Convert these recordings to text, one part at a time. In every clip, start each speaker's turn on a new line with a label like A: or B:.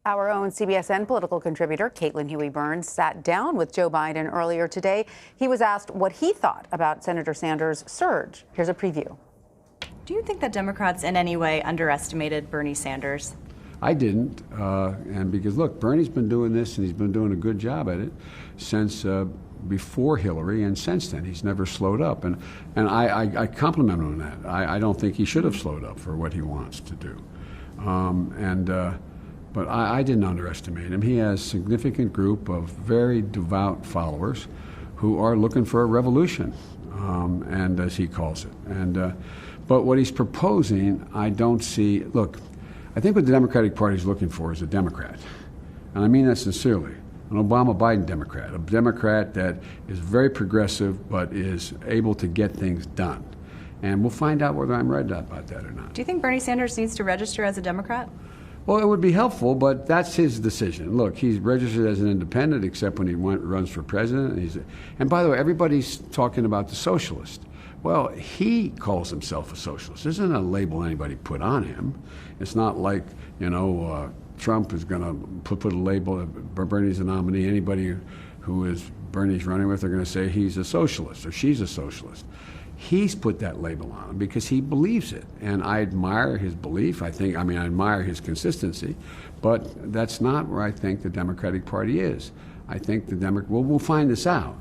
A: Our own CBSN political contributor, Caitlin Huey-Burns, sat down with Joe Biden earlier today. He was asked what he thought about Senator Sanders' surge. Here's a preview.
B: Do you think that Democrats in any way underestimated Bernie Sanders?
C: I didn't, and because, look, Bernie's been doing this, and he's been doing a good job at it since before Hillary, and since then. He's never slowed up, and I compliment him on that. I don't think he should have slowed up for what he wants to do. But I didn't underestimate him. He has a significant group of very devout followers who are looking for a revolution, and as he calls it. But what he's proposing, I don't see. Look, I think what the Democratic Party is looking for is a Democrat, and I mean that sincerely. An Obama-Biden Democrat, a Democrat that is very progressive but is able to get things done. And we'll find out whether I'm right about that or not.
B: Do you think Bernie Sanders needs to register as a Democrat?
C: Well, it would be helpful, but that's his decision. Look, he's registered as an independent except when he runs for president. And by the way, everybody's talking about the socialist. Well, he calls himself a socialist. This isn't a label anybody put on him. It's not like, Trump is going to put a label, Bernie's a nominee. Anybody who is Bernie's running with, they're going to say he's a socialist or she's a socialist. He's put that label on him because he believes it, and I admire his belief. I admire his consistency, but that's not where I think the Democratic Party is. I think we'll find this out,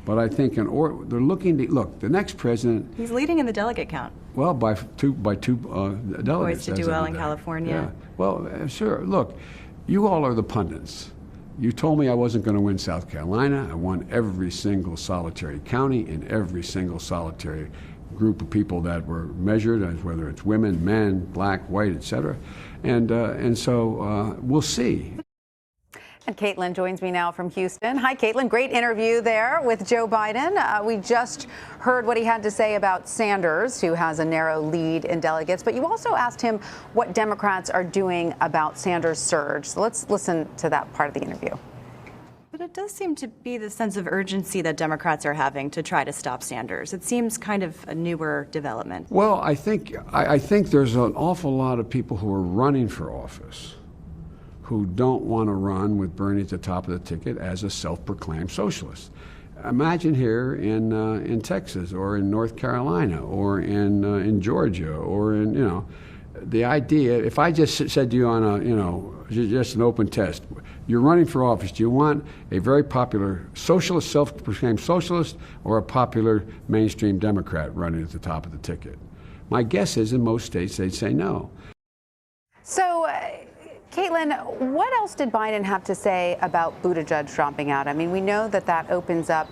C: but I think they're looking to look. The next president.
B: He's leading in the delegate count.
C: Well, by two delegates.
B: Poised to do well in California.
C: Yeah. Well, sure. Look, you all are the pundits. You told me I wasn't going to win South Carolina. I won every single solitary county in every single solitary group of people that were measured, as whether it's women, men, black, white, etc. And so we'll see.
A: And Caitlin joins me now from Houston. Hi, Caitlin. Great interview there with Joe Biden. We just heard what he had to say about Sanders, who has a narrow lead in delegates. But you also asked him what Democrats are doing about Sanders' surge. So let's listen to that part of the interview.
B: But it does seem to be the sense of urgency that Democrats are having to try to stop Sanders. It seems kind of a newer development.
C: Well, I think there's an awful lot of people who are running for office who don't want to run with Bernie at the top of the ticket as a self-proclaimed socialist. Imagine here in Texas or in North Carolina or in Georgia or in, the idea, if I just said to you on a, just an open test, you're running for office, do you want a very popular socialist, self-proclaimed socialist, or a popular mainstream Democrat running at the top of the ticket? My guess is in most states they'd say no.
A: So, Caitlin, what else did Biden have to say about Buttigieg dropping out? I mean, we know that opens up,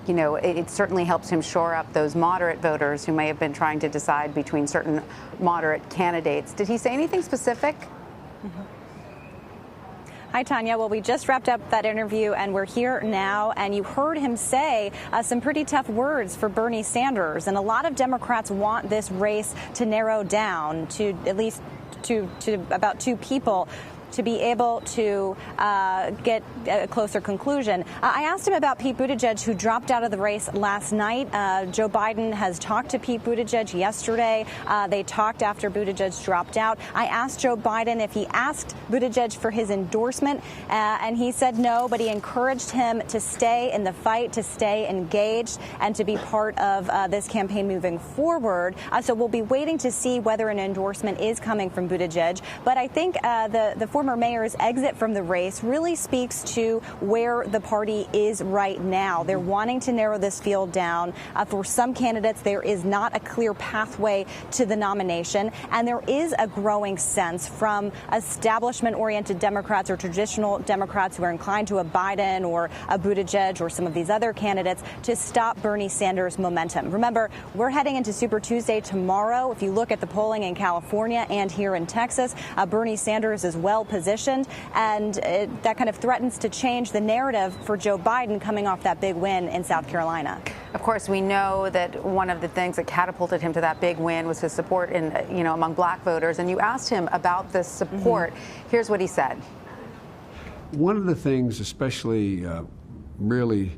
A: it certainly helps him shore up those moderate voters who may have been trying to decide between certain moderate candidates. Did he say anything specific?
B: Mm-hmm. Hi, Tanya. Well, we just wrapped up that interview, and we're here now. And you heard him say some pretty tough words for Bernie Sanders. And a lot of Democrats want this race to narrow down to at least to about two people to be able to get a closer conclusion. I asked him about Pete Buttigieg, who dropped out of the race last night. Joe Biden has talked to Pete Buttigieg yesterday. They talked after Buttigieg dropped out. I asked Joe Biden if he asked Buttigieg for his endorsement, and he said no, but he encouraged him to stay in the fight, to stay engaged, and to be part of this campaign moving forward. So we'll be waiting to see whether an endorsement is coming from Buttigieg. But I think the former mayor's exit from the race really speaks to where the party is right now. They're wanting to narrow this field down. For some candidates, there is not a clear pathway to the nomination, and there is a growing sense from establishment-oriented Democrats or traditional Democrats who are inclined to a Biden or a Buttigieg or some of these other candidates to stop Bernie Sanders' momentum. Remember, we're heading into Super Tuesday tomorrow. If you look at the polling in California and here in Texas, Bernie Sanders is well positioned, and that kind of threatens to change the narrative for Joe Biden coming off that big win in South Carolina.
A: Of course, we know that one of the things that catapulted him to that big win was his support among black voters. And you asked him about this support. Mm-hmm. Here's what he said.
C: One of the things, especially really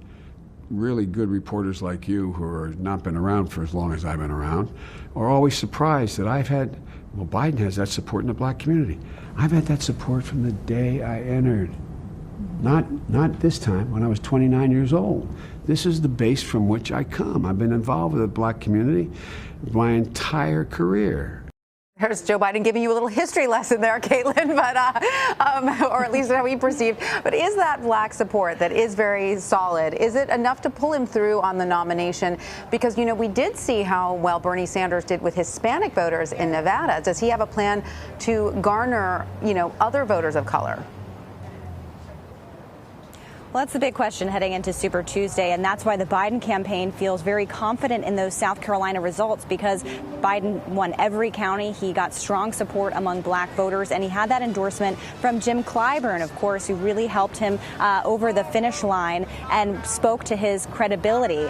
C: really good reporters like you who have not been around for as long as I've been around are always surprised that well, Biden has that support in the black community. I've had that support from the day I entered. Not this time, when I was 29 years old. This is the base from which I come. I've been involved with the black community my entire career.
A: There's Joe Biden giving you a little history lesson there, Caitlin, but or at least how he perceived. But is that black support that is very solid? Is it enough to pull him through on the nomination? Because, you know, we did see how well Bernie Sanders did with Hispanic voters in Nevada. Does he have a plan to garner, you know, other voters of color?
B: Well, that's the big question heading into Super Tuesday, and that's why the Biden campaign feels very confident in those South Carolina results, because Biden won every county. He got strong support among black voters, and he had that endorsement from Jim Clyburn, of course, who really helped him over the finish line and spoke to his credibility.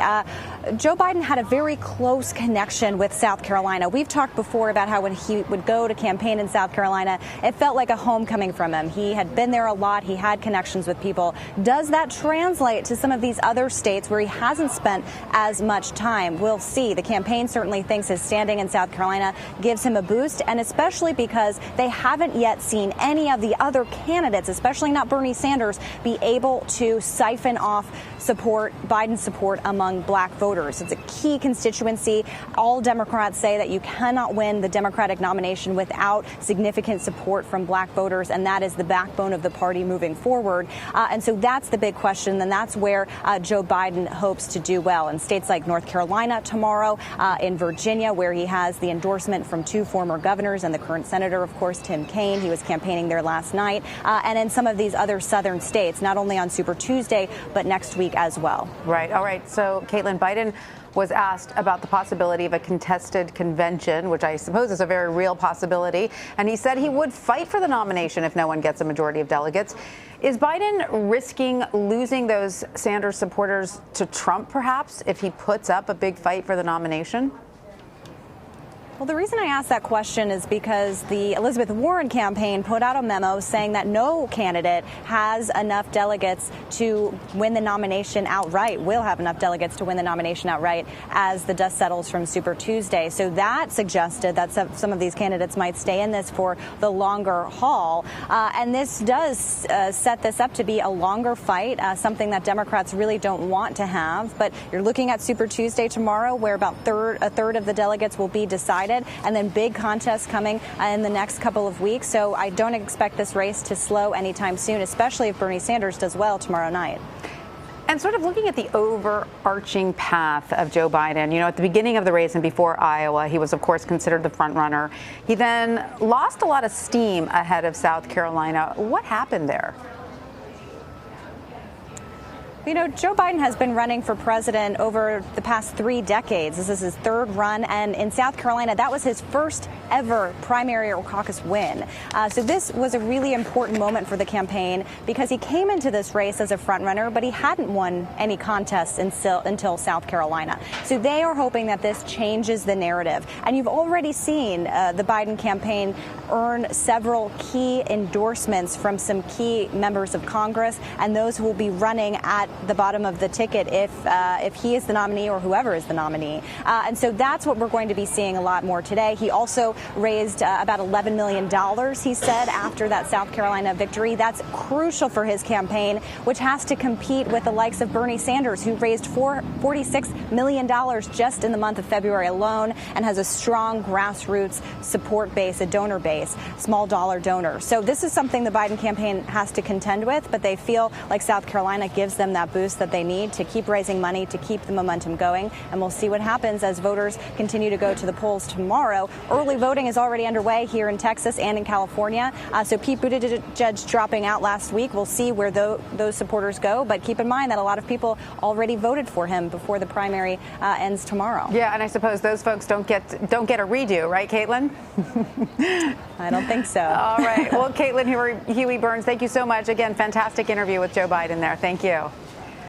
B: Joe Biden had a very close connection with South Carolina. We've talked before about how when he would go to campaign in South Carolina, it felt like a homecoming from him. He had been there a lot. He had connections with people. Does that translate to some of these other states where he hasn't spent as much time? We'll see. The campaign certainly thinks his standing in South Carolina gives him a boost, and especially because they haven't yet seen any of the other candidates, especially not Bernie Sanders, be able to siphon off support, Biden support among black voters. It's a key constituency. All Democrats say that you cannot win the Democratic nomination without significant support from black voters, and that is the backbone of the party moving forward. And so that's the big question, and that's where Joe Biden hopes to do well. In states like North Carolina tomorrow, in Virginia, where he has the endorsement from two former governors and the current senator, of course, Tim Kaine. He was campaigning there last night. And in some of these other southern states, not only on Super Tuesday, but next week as well.
A: Right. All right. So, Caitlin, Biden was asked about the possibility of a contested convention, which I suppose is a very real possibility. And he said he would fight for the nomination if no one gets a majority of delegates. Is Biden risking losing those Sanders supporters to Trump, perhaps, if he puts up a big fight for the nomination?
B: Well, the reason I asked that question is because the Elizabeth Warren campaign put out a memo saying that no candidate has enough delegates to win the nomination outright, will have enough delegates to win the nomination outright as the dust settles from Super Tuesday. So that suggested that some of these candidates might stay in this for the longer haul. And this does set this up to be a longer fight, something that Democrats really don't want to have. But you're looking at Super Tuesday tomorrow, where about a third of the delegates will be decided, and then big contests coming in the next couple of weeks. So I don't expect this race to slow anytime soon, especially if Bernie Sanders does well tomorrow night.
A: And sort of looking at the overarching path of Joe Biden, you know, at the beginning of the race and before Iowa, he was, of course, considered the front runner. He then lost a lot of steam ahead of South Carolina. What happened there?
B: You know, Joe Biden has been running for president over the past 3 decades. This is his third run. And in South Carolina, that was his first ever primary or caucus win. So this was a really important moment for the campaign because he came into this race as a frontrunner, but he hadn't won any contests until South Carolina. So they are hoping that this changes the narrative. And you've already seen the Biden campaign earn several key endorsements from some key members of Congress and those who will be running at the bottom of the ticket if he is the nominee or whoever is the nominee. And so that's what we're going to be seeing a lot more today. He also raised about $11 million, he said, after that South Carolina victory. That's crucial for his campaign, which has to compete with the likes of Bernie Sanders, who raised $46 million just in the month of February alone and has a strong grassroots support base, a donor base, small dollar donors. So this is something the Biden campaign has to contend with, but they feel like South Carolina gives them that boost that they need to keep raising money, to keep the momentum going. And we'll see what happens as voters continue to go to the polls tomorrow. Early voting is already underway here in Texas and in California. So Pete Buttigieg dropping out last week. We'll see where those supporters go. But keep in mind that a lot of people already voted for him before the primary ends tomorrow.
A: Yeah, and I suppose those folks don't get a redo, right, Caitlin?
B: I don't think so.
A: All right. Well, Caitlin Huey-Burns, thank you so much. Again, fantastic interview with Joe Biden there. Thank you.